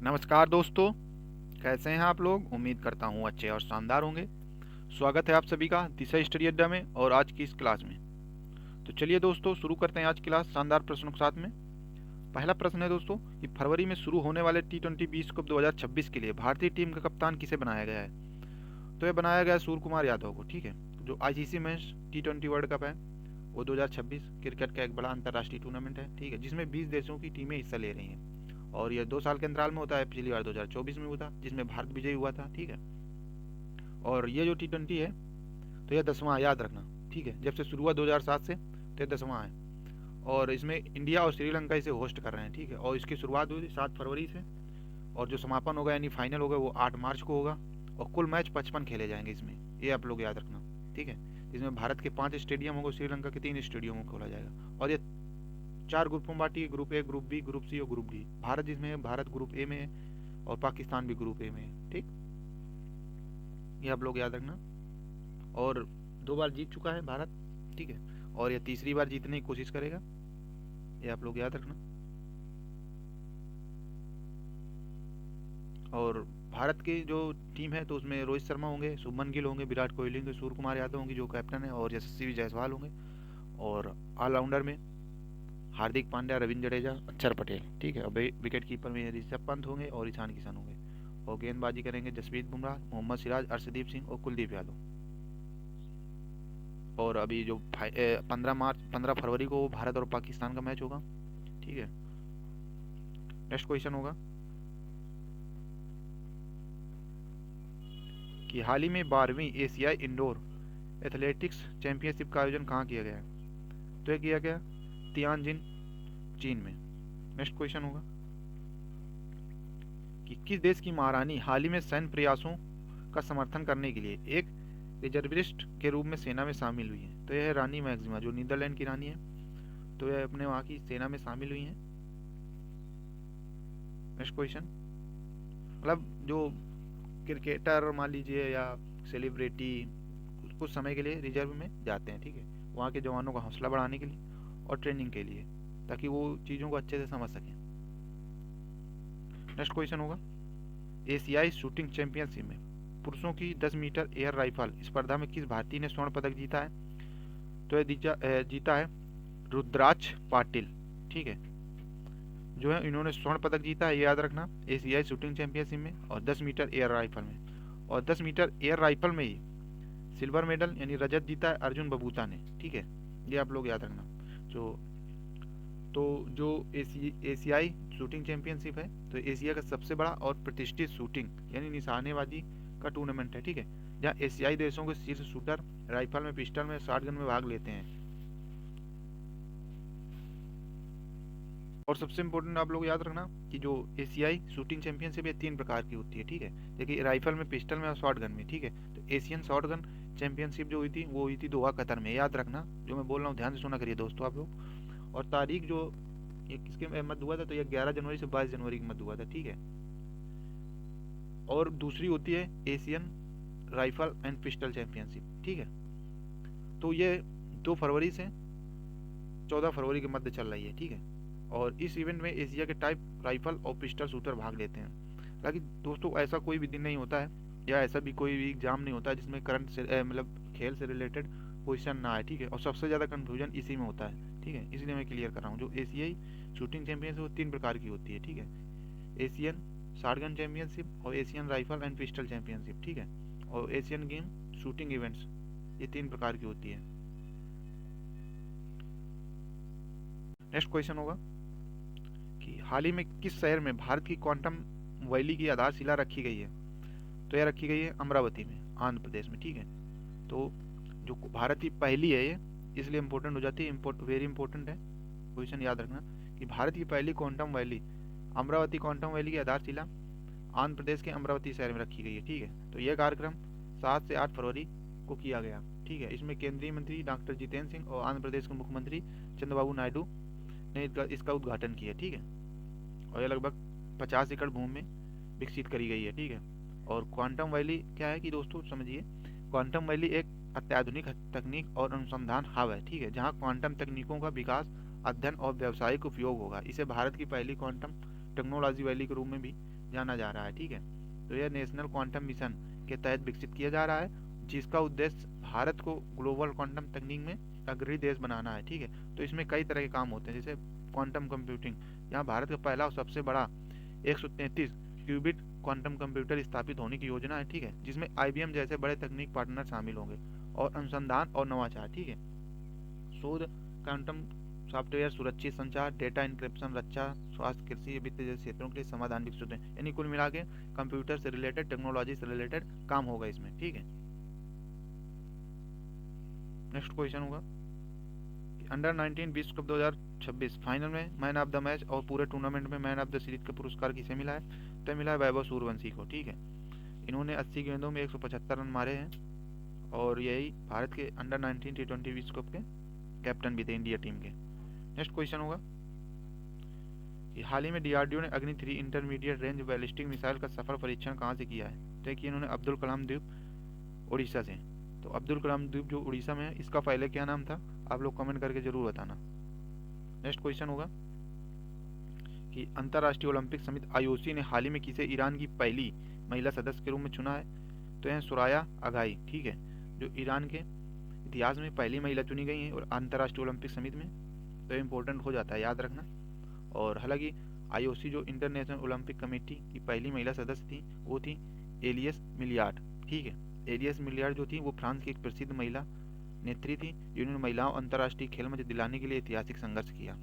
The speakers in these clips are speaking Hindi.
नमस्कार दोस्तों, कैसे हैं आप लोग। उम्मीद करता हूँ अच्छे और शानदार होंगे। स्वागत है आप सभी का दिशा स्टडी अड्डा में और आज की इस क्लास में। तो चलिए दोस्तों शुरू करते हैं आज की क्लास शानदार प्रश्नों के साथ में। पहला प्रश्न है दोस्तों कि फरवरी में शुरू होने वाले T20 विश्व कप 2026 के लिए भारतीय टीम का कप्तान किसे बनाया गया है। तो यह बनाया गया है सूर्य कुमार यादव को। ठीक है, जो ICC में T20 वर्ल्ड कप है वो 2026 क्रिकेट का एक बड़ा अंतर्राष्ट्रीय टूर्नामेंट है। ठीक है, जिसमें 20 देशों की टीमें हिस्सा ले रही हैं और यह 2 साल के अंतराल में होता है। पिछली बार 2024 में हुआ था जिसमें भारत विजयी हुआ था। ठीक है, और ये जो T20 है तो यह 10वां, याद रखना। ठीक है, जब से शुरू हुआ 2007 से तो यह 10वां है और इसमें इंडिया और श्रीलंका इसे होस्ट कर रहे हैं। ठीक है, और इसकी शुरुआत हुई 7 फरवरी से और जो समापन होगा यानी फाइनल होगा वो 8 मार्च को होगा और कुल मैच 55 खेले जाएंगे इसमें, ये आप लोग याद रखना। ठीक है, इसमें भारत के 5 स्टेडियम होंगे, श्रीलंका के 3 स्टेडियम को खोला जाएगा और ये 4 ग्रुपों में बांटी है, group A, group B, group C और ग्रुप डी। भारत जिसमें है, भारत ग्रुप ए में है और पाकिस्तान भी ग्रुप ए में है। ठीक, ये आप लोग याद रखना। और 2 बार जीत चुका है भारत। ठीक है, और यह तीसरी बार जीतने की कोशिश करेगा, ये आप लोग याद रखना। और भारत की जो टीम है तो उसमें रोहित शर्मा होंगे, शुभमन गिल होंगे, विराट कोहली होंगे, सूर्य कुमार यादव होंगे जो कैप्टन है और यशस्वी जायसवाल होंगे। और ऑलराउंडर में हार्दिक पांड्या, रविंद्र जडेजा, अक्षर पटेल। ठीक है, और विकेट कीपर में ऋषभ पंत होंगे और ईशान किशन होंगे और गेंदबाजी करेंगे जसप्रीत बुमराह, मोहम्मद सिराज, अर्शदीप सिंह और कुलदीप यादव। और अभी जो 15 फरवरी को भारत और पाकिस्तान का मैच होगा। ठीक है, नेक्स्ट क्वेश्चन होगा कि हाल ही में 12वीं एशियाई इंडोर एथलेटिक्स चैंपियनशिप का आयोजन कहाँ किया गया है। तो यह किया गया तियानजिन, चीन में। नेक्स्ट क्वेश्चन होगा कि किस देश की महारानी हाल ही में सैन्य प्रयासों का समर्थन करने के लिए एक रिजर्विस्ट के रूप में सेना में शामिल हुई है। तो यह है रानी मैक्सिमा जो नीदरलैंड की रानी है, तो यह अपने वहाँ की सेना में शामिल हुई है। नेक्स्ट क्वेश्चन, मतलब जो क्रिकेटर मान लीजिए या सेलिब्रिटी कुछ समय के लिए रिजर्व में जाते हैं। ठीक है, वहाँ के जवानों का हौसला बढ़ाने के लिए और ट्रेनिंग के लिए, ताकि वो चीज़ों को अच्छे से समझ सकें। नेक्स्ट क्वेश्चन होगा एशियाई शूटिंग चैंपियनशिप में पुरुषों की 10 मीटर एयर राइफल स्पर्धा में किस भारतीय ने स्वर्ण पदक जीता है। तो यह जीता है रुद्राक्ष पाटिल। ठीक है, जो है इन्होंने स्वर्ण पदक जीता है, ये याद रखना, एशियाई शूटिंग चैंपियनशिप में और 10 मीटर एयर राइफल में। और 10 मीटर एयर राइफल में ही सिल्वर मेडल यानी रजत जीता है अर्जुन बबूता ने। ठीक है, ये आप लोग याद रखना। जो एशियाई शूटिंग चैंपियनशिप है तो एशिया का सबसे बड़ा और प्रतिष्ठित शूटिंग यानी निशानेबाजी का टूर्नामेंट है। ठीक है, जहाँ एशियाई देशों के शीर्ष शूटर राइफल में, पिस्टल में, शॉटगन में भाग लेते हैं। और सबसे इम्पोर्टेंट आप लोग याद रखना कि जो एशियाई शूटिंग चैंपियनशिप है 3 प्रकार की होती है। ठीक है, देखिए राइफल में, पिस्टल में और शॉटगन में। ठीक है, तो एशियन शॉटगन चैंपियनशिप जो हुई थी वो हुई थी दोहा, कतर में। याद रखना, जो मैं बोल रहा हूँ ध्यान से सुना करिए दोस्तों आप लोग। और तारीख जो ये किसके मध्य हुआ था तो ये 11 जनवरी से 22 जनवरी के मध्य हुआ था। ठीक है, और दूसरी होती है Asian rifle and pistol championship. ठीक है, तो ये 2 फरवरी से 14 फरवरी के मध्य चल रही है। ठीक है, और इस इवेंट में एशिया के टाइप राइफल और पिस्टल शूटर भाग लेते हैं। हालांकि दोस्तों ऐसा कोई भी दिन नहीं होता है या ऐसा भी कोई भी एग्जाम नहीं होता है जिसमें करंट से मतलब खेल से रिलेटेड क्वेश्चन ना आए। ठीक है, और सबसे ज़्यादा कन्फ्यूजन इसी में होता है। ठीक है, इसलिए मैं क्लियर कर रहा हूँ। जो एशियाई शूटिंग चैंपियनशिप वो 3 प्रकार की होती है। ठीक है, एशियन शॉटगन चैंपियनशिप और Asian rifle and pistol championship. ठीक है, और एशियन गेम शूटिंग इवेंट्स, ये 3 प्रकार की होती है। नेक्स्ट क्वेश्चन होगा कि हाल ही में किस शहर में भारत की क्वांटम वैली की आधारशिला रखी गई है। तो यह रखी गई है अमरावती में, आंध्र प्रदेश में। ठीक है, तो जो भारत की पहली है ये इसलिए इम्पोर्टेंट हो जाती है, वेरी इंपॉर्टेंट है क्वेश्चन, याद रखना कि भारत की पहली quantum valley Amravati quantum valley की आधारशिला आंध्र प्रदेश के अमरावती शहर में रखी गई है। ठीक है, तो यह कार्यक्रम 7 से 8 फरवरी को किया गया। ठीक है, इसमें केंद्रीय मंत्री डॉक्टर जितेंद्र सिंह और आंध्र प्रदेश के मुख्यमंत्री चंद्रबाबू नायडू ने इसका उद्घाटन किया। ठीक है, और यह लगभग 50 एकड़ भूमि में विकसित करी गई है। ठीक है, और क्वांटम वैली क्या है कि दोस्तों समझिए, क्वांटम वैली एक अत्याधुनिक तकनीक और अनुसंधान हब है। ठीक है, जहां क्वांटम तकनीकों का विकास, अध्ययन और व्यावसायिक उपयोग होगा। इसे भारत की पहली क्वांटम टेक्नोलॉजी वैली के रूप में भी जाना जा रहा है। ठीक है, तो यह नेशनल क्वांटम मिशन के तहत विकसित किया जा रहा है, जिसका उद्देश्य भारत को ग्लोबल क्वांटम तकनीक में अग्रणी देश बनाना है। ठीक है, तो इसमें कई तरह के काम होते हैं, जैसे क्वांटम कंप्यूटिंग। यहाँ भारत का पहला और सबसे बड़ा 133 क्यूबिट क्वांटम कंप्यूटर स्थापित होने की योजना है। ठीक है, जिसमें IBM जैसे बड़े तकनीक पार्टनर शामिल होंगे, और अनुसंधान और नवाचार। ठीक है, शोध, क्वांटम सॉफ्टवेयर, सुरक्षित संचार, डेटा इंक्रिप्शन, रक्षा, स्वास्थ्य, कृषि, वित्त जैसे क्षेत्रों के लिए समाधान विकसित हैं। यानी कुल मिला के कंप्यूटर से रिलेटेड, टेक्नोलॉजी से रिलेटेड काम होगा इसमें। ठीक है, नेक्स्ट क्वेश्चन होगा कि अंडर 19 विश्व कप 2026 फाइनल में मैन ऑफ द मैच और पूरे टूर्नामेंट में मैन ऑफ द सीरीज का पुरस्कार किसे मिला है? तो मिला है वैभव सूर्यवंशी को। ठीक है, इन्होंने 80 गेंदों में 175 रन मारे हैं, और यही भारत के अंडर 19 T20 विश्व कप के कैप्टन भी थे इंडिया टीम के। नेक्स्ट क्वेश्चन होगा कि हाल ही में DRDO ने अग्नि 3 इंटरमीडिएट रेंज बैलिस्टिक मिसाइल का सफल परीक्षण कहाँ से किया है? तो कि इन्होंने अब्दुल कलाम द्वीप उड़ीसा से। तो अब्दुल कलाम द्वीप जो उड़ीसा में है, इसका पहले क्या नाम था? आप लोग कमेंट करके जरूर बताना। नेक्स्ट क्वेश्चन होगा कि अंतर्राष्ट्रीय ओलंपिक समिति IOC ने हाल ही में किसे ईरान की पहली महिला सदस्य के रूप में चुना है? तो यह सुराया अगाई। ठीक है, जो ईरान के इतिहास में पहली महिला चुनी गई है और अंतर्राष्ट्रीय ओलंपिक समिति में, तो इम्पोर्टेंट हो जाता है, याद रखना। और हालांकि IOC जो इंटरनेशनल ओलंपिक कमेटी की पहली महिला सदस्य थी, वो थी एलियस मिलियार्ड। ठीक है, एलियस मिलियार्ड जो थी वो फ्रांस की एक प्रसिद्ध महिला नेत्री थी, जिन्होंने महिलाओं अंतर्राष्ट्रीय खेल में दिलाने के लिए ऐतिहासिक संघर्ष किया।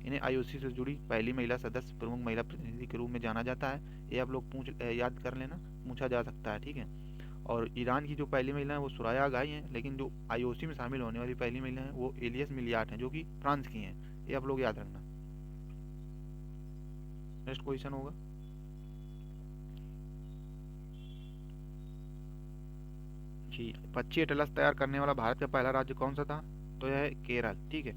इन्हें IOC से जुड़ी पहली महिला सदस्य, प्रमुख महिला प्रतिनिधि के रूप में जाना जाता है। ये आप लोग याद कर लेना, पूछा जा सकता है। ठीक है, और ईरान की जो पहली महिला है वो सुराया अगाई हैं, लेकिन जो IOC में शामिल होने वाली पहली महिला है वो एलियस मिलियार्ड हैं, जो कि फ्रांस की हैं। ये आप लोग याद रखना। नेक्स्ट क्वेश्चन होगा कि पक्षी एटलस तैयार करने वाला भारत का पहला राज्य कौन सा था? तो यह है केरल। ठीक है,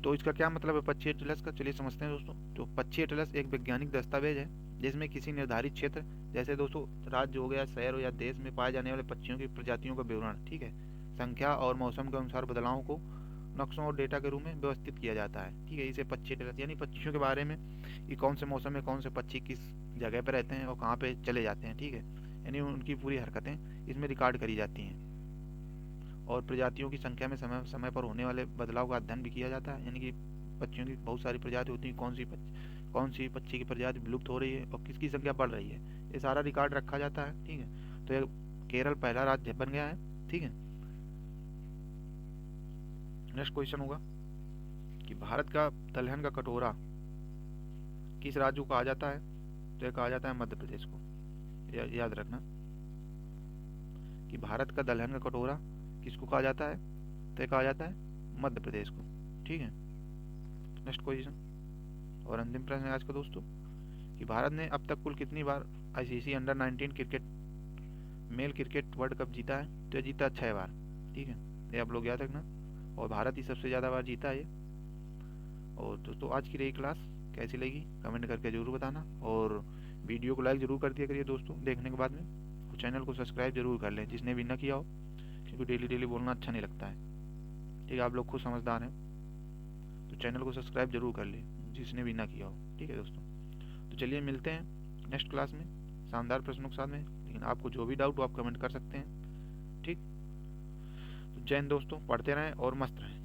तो इसका क्या मतलब है पक्षी एटलस का? चलिए समझते हैं दोस्तों। तो पक्षी एटलस एक वैज्ञानिक दस्तावेज है, जिसमें किसी निर्धारित क्षेत्र, जैसे दोस्तों राज्य हो गया, शहर हो या देश में पाए जाने वाले पक्षियों की प्रजातियों का विवरण, ठीक है, संख्या और मौसम के अनुसार बदलावों को नक्शों और डेटा के रूप में व्यवस्थित किया जाता है। ठीक है, इसे पक्षी एटलस, यानी पक्षियों के बारे में कि कौन से मौसम में कौन से पक्षी किस जगह पर रहते हैं और कहाँ पे चले जाते हैं। ठीक है, यानी उनकी पूरी हरकतें इसमें रिकॉर्ड करी जाती हैं, और प्रजातियों की संख्या में समय समय पर होने वाले बदलाव का अध्ययन भी किया जाता है। यानी कि पक्षियों की बहुत सारी प्रजाति होती हैं, कौन सी पक्षी की प्रजाति विलुप्त हो रही है और किसकी संख्या बढ़ रही है, ये सारा रिकॉर्ड रखा जाता है। ठीक है, तो ये केरल पहला राज्य बन गया है। ठीक है, नेक्स्ट क्वेश्चन होगा कि भारत का दलहन का कटोरा किस राज्य को कहा जाता है? तो यह कहा जाता है मध्य प्रदेश को। याद रखना कि भारत का दलहन का कटोरा किसको कहा जाता है? तो कहा जाता है मध्य प्रदेश को। ठीक है, नेक्स्ट क्वेश्चन और अंतिम प्रश्न है आज का दोस्तों कि भारत ने अब तक कुल कितनी बार ICC under 19 cricket male cricket world cup जीता है? तो ये जीता 6 बार। ठीक है, ये आप लोग याद रखना, और भारत ही सबसे ज़्यादा बार जीता है। और दोस्तों आज की रही क्लास कैसी लगी कमेंट करके जरूर बताना, और वीडियो को लाइक जरूर कर दिया करिए दोस्तों देखने के बाद में, और चैनल को सब्सक्राइब जरूर कर लें जिसने भी ना किया हो, क्योंकि डेली डेली बोलना अच्छा नहीं लगता है। ठीक है, आप लोग खुद समझदार हैं, तो चैनल को सब्सक्राइब जरूर कर ले जिसने भी ना किया हो। ठीक है दोस्तों, तो चलिए मिलते हैं नेक्स्ट क्लास में शानदार प्रश्नों के साथ में, लेकिन आपको जो भी डाउट हो आप कमेंट कर सकते हैं। ठीक, तो जय हिंद दोस्तों, पढ़ते रहें और मस्त रहें।